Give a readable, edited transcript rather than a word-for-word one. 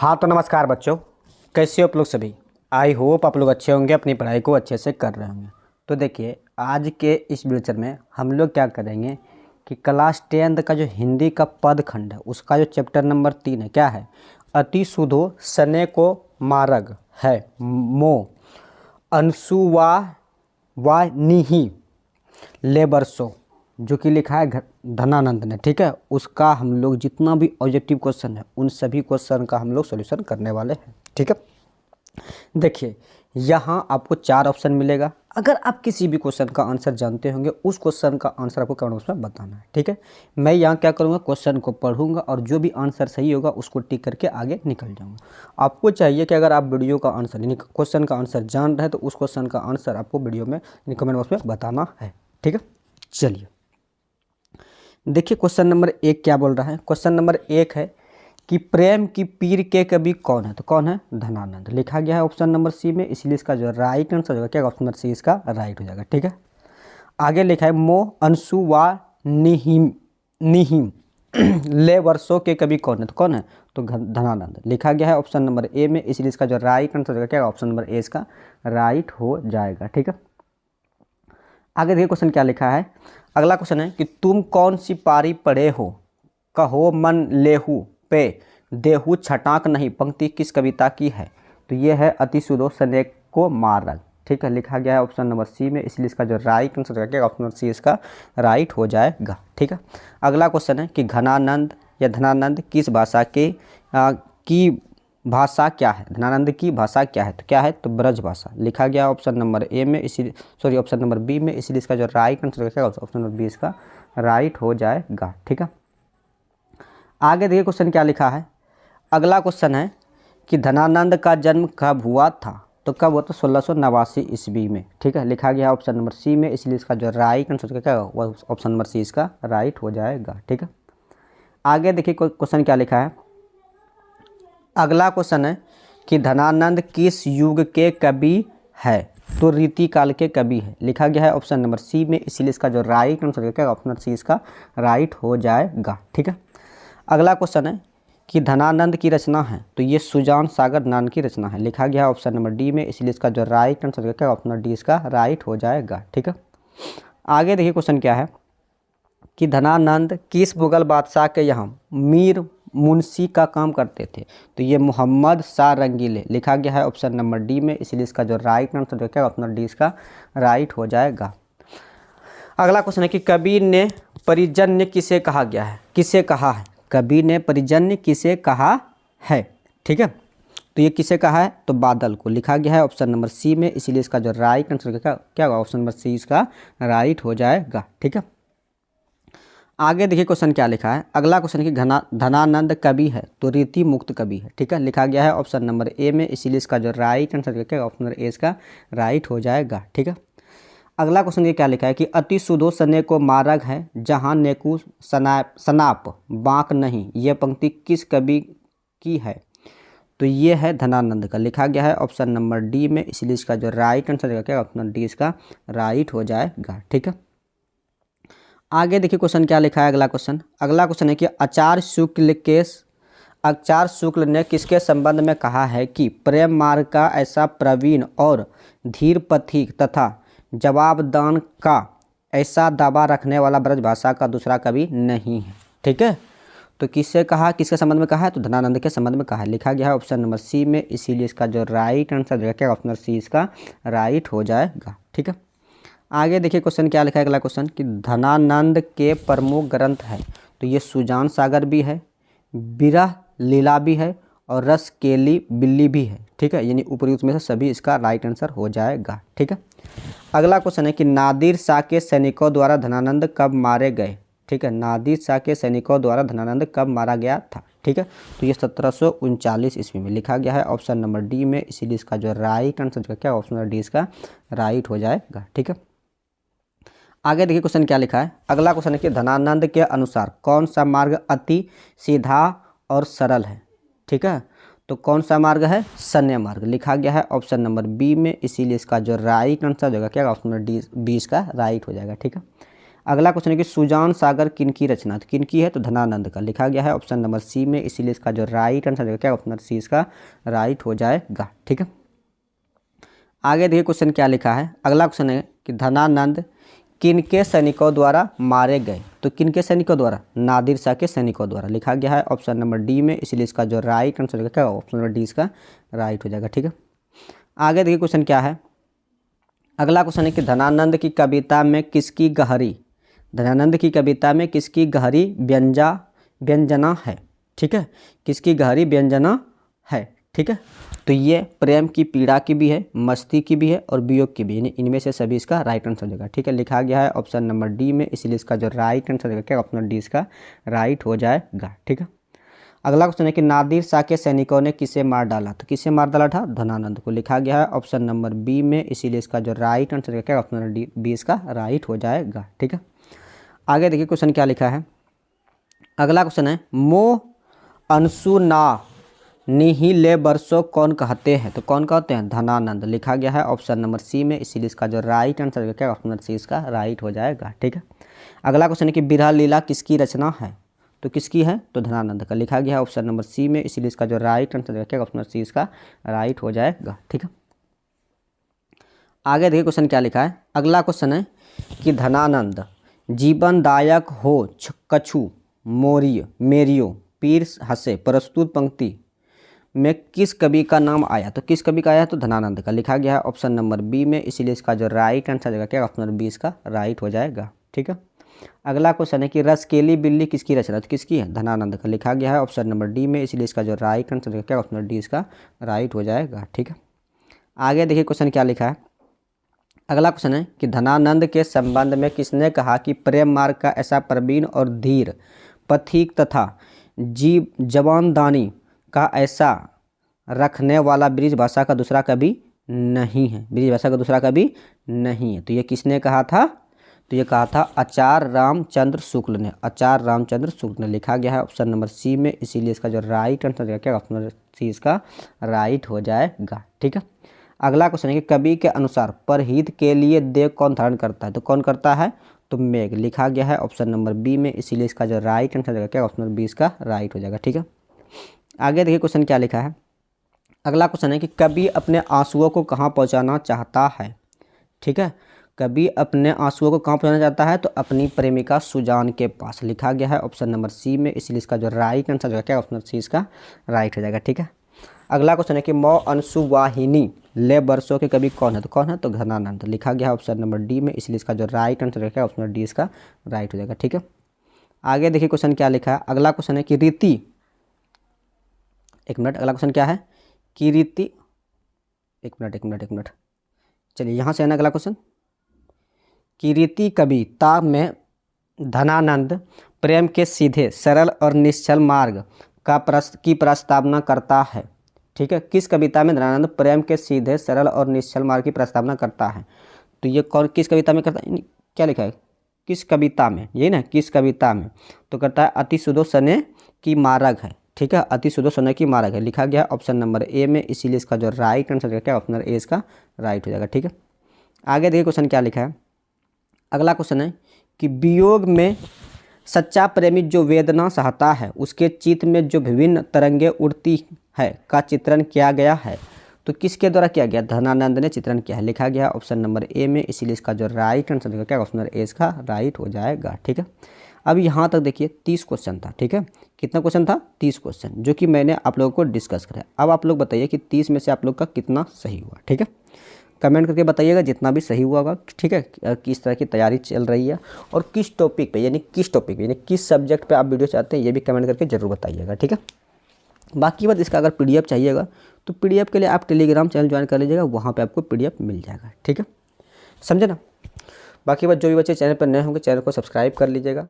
हाँ तो नमस्कार बच्चों, कैसे हो आप लोग सभी। आई होप आप लोग अच्छे होंगे, अपनी पढ़ाई को अच्छे से कर रहे होंगे। तो देखिए, आज के इस लेक्चर में हम लोग क्या करेंगे कि क्लास 10 का जो हिंदी का पद खंड है उसका जो चैप्टर नंबर 3 है क्या है, अति सुधो सने को मार्ग है मो अंशुवा वा निही लेबरसो, जो कि लिखा है धनानंद ने। ठीक है, उसका हम लोग जितना भी ऑब्जेक्टिव क्वेश्चन है उन सभी क्वेश्चन का हम लोग सॉल्यूशन करने वाले हैं। ठीक है, देखिए यहाँ आपको 4 ऑप्शन मिलेगा। अगर आप किसी भी क्वेश्चन का आंसर जानते होंगे उस क्वेश्चन का आंसर आपको कमेंट बॉक्स में बताना है। ठीक है, मैं यहाँ क्या करूँगा, क्वेश्चन को पढ़ूंगा और जो भी आंसर सही होगा उसको टिक करके आगे निकल जाऊँगा। आपको चाहिए कि अगर आप वीडियो का आंसर यानी क्वेश्चन का आंसर जान रहे हैं तो उस क्वेश्चन का आंसर आपको वीडियो में कमेंट बॉक्स में बताना है। ठीक है, चलिए देखिए क्वेश्चन नंबर 1 क्या बोल रहा है। क्वेश्चन नंबर 1 है कि प्रेम की पीर के कवि कौन है, तो कौन है, धनानंद। लिखा गया है ऑप्शन नंबर सी में, इसलिए इसका जो राइट आंसर होगा क्या, ऑप्शन नंबर सी इसका राइट हो जाएगा। ठीक है, आगे लिखा है मो अंशु वा निहिम निहिम ले वर्षों के कवि कौन है, तो कौन है, तो धनानंद। लिखा गया है ऑप्शन नंबर ए में, इसलिए इसका जो राइट आंसर होगा क्या, ऑप्शन नंबर ए इसका राइट हो जाएगा। ठीक है, आगे देखिए क्वेश्चन क्या लिखा है। अगला क्वेश्चन है कि तुम कौन सी पारी पढ़े हो, कहो मन लेहू पे देहू छटाक नहीं, पंक्ति किस कविता की है, तो ये है अति सुधो सने को मार्ग। ठीक है, लिखा गया है ऑप्शन नंबर सी में, इसलिए इसका जो राइट आंसर होगा ऑप्शन नंबर सी इसका राइट हो जाएगा। ठीक है, अगला क्वेश्चन है कि घनानंद या धनानंद किस भाषा के की भाषा क्या है, धनानंद की भाषा क्या है, तो क्या है, तो ब्रज भाषा। लिखा गया ऑप्शन नंबर ए में, इसी ऑप्शन नंबर बी में, इसलिए इसका जो राइट आंसर है ऑप्शन नंबर बी इसका राइट हो जाएगा। ठीक है, आगे देखिए क्वेश्चन क्या लिखा है। अगला क्वेश्चन है कि धनानंद का जन्म कब हुआ था, तो कब हुआ था, 1689 ईस्वी में। ठीक है, लिखा गया ऑप्शन नंबर सी में, इसलिए इसका जो राइट आंसर क्या होगा, ऑप्शन नंबर सी इसका राइट हो जाएगा। ठीक है, आगे देखिए क्वेश्चन क्या लिखा है। अगला क्वेश्चन है कि धनानंद किस युग के कवि है, तो रीति काल के कवि है। लिखा गया है ऑप्शन नंबर सी में, इसीलिए इसका जो राइट आंसर क्या, ऑप्शन सी इसका राइट हो जाएगा। ठीक है, अगला क्वेश्चन है कि धनानंद की रचना है, तो ये सुजान सागर धनानंद की रचना है। लिखा गया है ऑप्शन नंबर डी में, इसलिए इसका जो राइट आंसर क्या, ऑप्शन नंबर डी इसका राइट हो जाएगा। ठीक है, आगे देखिए क्वेश्चन क्या है कि धनानंद किस मुगल बादशाह के यहाँ मीर मुंशी का काम करते थे, तो ये मोहम्मद शाह रंगीले। लिखा गया है ऑप्शन नंबर डी में, इसलिए इसका जो राइट आंसर क्या, ऑप्शन नंबर डी इसका राइट हो जाएगा। अगला क्वेश्चन है कि कवि ने परिजन्य किसे कहा गया है, किसे कहा है, कवि ने परिजन्य किसे कहा है। ठीक है, तो ये किसे कहा है, तो बादल को। लिखा गया है ऑप्शन नंबर सी में, इसीलिए इसका जो राइट आंसर क्या होगा, ऑप्शन नंबर सी इसका राइट हो जाएगा। ठीक है, आगे देखिए क्वेश्चन क्या लिखा है। अगला क्वेश्चन कि धनानंद कवि है, तो रीति मुक्त कवि है। ठीक है, लिखा गया है ऑप्शन नंबर ए में, इसीलिए इसका जो राइट आंसर क्या, ऑप्शन नंबर ए इसका राइट हो जाएगा। ठीक है, अगला क्वेश्चन ये क्या लिखा है कि अति सुधो सने को मार्ग है जहाँ नेकू सनाप बाँक नहीं, यह पंक्ति किस कवि की है, तो ये है धनानंद का। लिखा गया है ऑप्शन नंबर डी में, इसलिए इसका जो राइट आंसर क्या, ऑप्शन डी इसका राइट हो जाएगा। ठीक है, आगे देखिए क्वेश्चन क्या लिखा है। अगला क्वेश्चन है कि आचार्य शुक्ल ने किसके संबंध में कहा है कि प्रेम मार्ग का ऐसा प्रवीण और धीर पथिक तथा जवाबदान का ऐसा दावा रखने वाला ब्रजभाषा का दूसरा कवि नहीं है। ठीक है, तो किससे कहा, किसके संबंध में कहा है, तो धनानंद के संबंध में कहा है। लिखा गया है ऑप्शन नंबर सी में, इसीलिए इसका जो राइट आंसर क्या, ऑप्शन नंबर सी इसका राइट हो जाएगा। ठीक है, आगे देखिए क्वेश्चन क्या लिखा है। अगला क्वेश्चन कि धनानंद के प्रमुख ग्रंथ है, तो ये सुजान सागर भी है, विरह लीला भी है और रस केली बिल्ली भी है। ठीक है, यानी उपयुक्त में से सभी इसका राइट आंसर हो जाएगा। ठीक है, अगला क्वेश्चन है कि नादिर शाह के सैनिकों द्वारा धनानंद कब मारे गए। ठीक है, नादिर शाह के सैनिकों द्वारा धनानंद कब मारा गया था। ठीक है, तो ये 1739 ईस्वी में। लिखा गया है ऑप्शन नंबर डी में, इसीलिए इसका जो राइट आंसर क्या, ऑप्शन नंबर डी इसका राइट हो जाएगा। ठीक है, आगे देखिए क्वेश्चन क्या लिखा है। अगला क्वेश्चन है कि धनानंद के अनुसार कौन सा मार्ग अति सीधा और सरल है। ठीक है, तो कौन सा मार्ग है, शन्य मार्ग। लिखा गया है ऑप्शन नंबर बी में, इसीलिए इसका जो राइट आंसर होगा क्या, ऑप्शन नंबर डी बी इसका राइट हो जाएगा। ठीक है, अगला क्वेश्चन है कि सुजान सागर किनकी रचना, तो किनकी है, तो धनानंद का लिखा गया है ऑप्शन नंबर सी में, इसीलिए इसका जो राइट आंसर होगा क्या, ऑप्शन सी इसका राइट हो जाएगा। ठीक है, आगे देखिए क्वेश्चन क्या लिखा है। अगला क्वेश्चन है कि धनानंद किनके सैनिकों द्वारा मारे गए, तो किनके सैनिकों द्वारा, नादिर शाह के सैनिकों द्वारा लिखा गया है ऑप्शन नंबर डी में, इसलिए इसका जो राइट आंसर होगा क्या, ऑप्शन नंबर डी इसका राइट हो जाएगा। ठीक है, आगे देखिए क्वेश्चन क्या है। अगला क्वेश्चन है कि धनानंद की कविता में किसकी गहरी, धनानंद की कविता में किसकी गहरी व्यंजना है। ठीक है, किसकी गहरी व्यंजना है। ठीक है, तो ये प्रेम की पीड़ा की भी है, मस्ती की भी है और वियोग की भी, यानी इनमें से सभी इसका राइट आंसर हो जाएगा। ठीक है, लिखा गया है ऑप्शन नंबर डी में, इसलिए इसका जो राइट आंसर होगा क्या, ऑप्शन डी इसका राइट हो जाएगा। ठीक है, अगला क्वेश्चन है कि नादिर शाह के सैनिकों ने किसे मार डाला, तो किसे मार डाला था, धनानंद को लिखा गया है ऑप्शन नंबर बी में, इसीलिए इसका जो राइट आंसर होगा क्या, ऑप्शन नंबर डी बी इसका राइट हो जाएगा। ठीक है, आगे देखिए क्वेश्चन क्या लिखा है। अगला क्वेश्चन है मोह अंशु ना निहिले बरसों कौन कहते हैं, तो कौन कहते हैं, धनानंद लिखा गया है ऑप्शन नंबर सी में, इसीलिए इसका जो राइट आंसर होगा क्या, ऑप्शन नंबर सी इसका राइट हो जाएगा। ठीक है, अगला क्वेश्चन है कि बिरहा लीला किसकी रचना है, तो किसकी है, तो धनानंद का लिखा गया है ऑप्शन नंबर सी में, इसीलिए इसका जो राइट आंसर होगा क्या, ऑप्शन नंबर सी इसका राइट हो जाएगा। ठीक है, आगे देखिए क्वेश्चन क्या लिखा है। अगला क्वेश्चन है कि धनानंद जीवनदायक हो कछु मोरिय मेरियो पीर हंसे प्रस्तुत पंक्ति में किस कवि का नाम आया, तो किस कवि का आया, तो धनानंद का लिखा गया है ऑप्शन नंबर बी में, इसीलिए इसका जो राइट आंसर होगा क्या, ऑप्शन नंबर बी इसका राइट हो जाएगा। ठीक है, अगला क्वेश्चन है कि रसकेली बिल्ली किसकी रचना, तो किसकी है, धनानंद का लिखा गया है ऑप्शन नंबर डी में, इसलिए इसका जो राइट आंसर होगा क्या, ऑप्शन नंबर डी इसका राइट हो जाएगा। ठीक है, आगे देखिए क्वेश्चन क्या लिखा है। अगला क्वेश्चन है कि धनानंद के संबंध में किसने कहा कि प्रेम मार्ग का ऐसा प्रवीण और धीर पथिक तथा जवानदानी का ऐसा रखने वाला ब्रिज भाषा का दूसरा कवि नहीं है, ब्रिज भाषा का दूसरा कवि नहीं है। तो ये किसने कहा था, तो ये कहा था आचार्य रामचंद्र शुक्ल ने, आचार्य रामचंद्र शुक्ल ने लिखा गया है ऑप्शन नंबर सी में, इसीलिए इसका जो राइट आंसर है क्या, ऑप्शन नंबर सी इसका राइट हो जाएगा। ठीक है, अगला क्वेश्चन है कि कवि के अनुसार परहित के लिए देव कौन धारण करता है, तो कौन करता है, तो मेघ लिखा गया है ऑप्शन नंबर बी में, इसीलिए इसका जो राइट आंसर होगा क्या, ऑप्शन नंबर बी इसका राइट हो जाएगा। ठीक है, आगे देखिए क्वेश्चन क्या लिखा है। अगला क्वेश्चन है कि कवि अपने आंसुओं को कहाँ पहुँचाना चाहता है। ठीक है, कवि अपने आंसुओं को कहाँ पहुँचाना चाहता है, तो अपनी प्रेमिका सुजान के पास लिखा गया है ऑप्शन नंबर सी में, इसलिए इसका जो राइट आंसर होगा क्या, ऑप्शन नंबर सी इसका राइट हो जाएगा। ठीक है, अगला क्वेश्चन है कि मौ अंशु वाहिनी ले बरसों के कवि कौन है, तो कौन है, तो धनानंद लिखा गया है ऑप्शन नंबर डी में, इसलिए इसका जो राइट आंसर है ऑप्शन नंबर डी इसका राइट हो जाएगा। ठीक है, आगे देखिए क्वेश्चन क्या लिखा है। अगला क्वेश्चन है कि रीति, एक मिनट, अगला क्वेश्चन क्या है कि रीति, एक मिनट चलिए यहाँ से है ना अगला क्वेश्चन, कि रीति कविता में धनानंद प्रेम के सीधे सरल और निश्चल मार्ग की प्रस्तावना करता है। ठीक है, किस कविता में धनानंद प्रेम के सीधे सरल और निश्चल मार्ग की प्रस्तावना करता है, तो ये कौन किस कविता में करता है, क्या लिखा है, किस कविता में, ये ना किस कविता में, तो करता है अति सुदो सने की मार्ग है। ठीक है, अति सुदो सने की मार्ग है लिखा गया ऑप्शन नंबर ए में, इसीलिए इसका जो राइट आंसर है क्या, ऑप्शन नंबर ए इसका राइट हो जाएगा। ठीक है, आगे देखिए क्वेश्चन क्या लिखा है। अगला क्वेश्चन है कि वियोग में सच्चा प्रेमी जो वेदना सहता है उसके चित्त में जो विभिन्न तरंगे उड़ती है का चित्रण किया गया है, तो किसके द्वारा किया गया, धनानंद ने चित्रण किया है लिखा गया ऑप्शन नंबर ए में, इसीलिए इसका जो राइट आंसर है क्या, ऑप्शन नंबर ए इसका राइट हो जाएगा। ठीक है, अब यहाँ तक देखिए 30 क्वेश्चन था। ठीक है, कितना क्वेश्चन था, 30 क्वेश्चन, जो कि मैंने आप लोगों को डिस्कस करा। अब आप लोग बताइए कि 30 में से आप लोग का कितना सही हुआ। ठीक है, कमेंट करके बताइएगा जितना भी सही हुआ होगा। ठीक है, किस तरह की तैयारी चल रही है और किस टॉपिक पे यानी किस सब्जेक्ट पे आप वीडियो चाहते हैं, ये भी कमेंट करके ज़रूर बताइएगा। ठीक है, बाकी बात इसका अगर पीडीएफ चाहिएगा तो पीडीएफ के लिए आप टेलीग्राम चैनल ज्वाइन कर लीजिएगा, वहाँ पे आपको पीडीएफ मिल जाएगा। ठीक है, समझे ना। बाकी बात जो भी बच्चे चैनल पर नए होंगे चैनल को सब्सक्राइब कर लीजिएगा।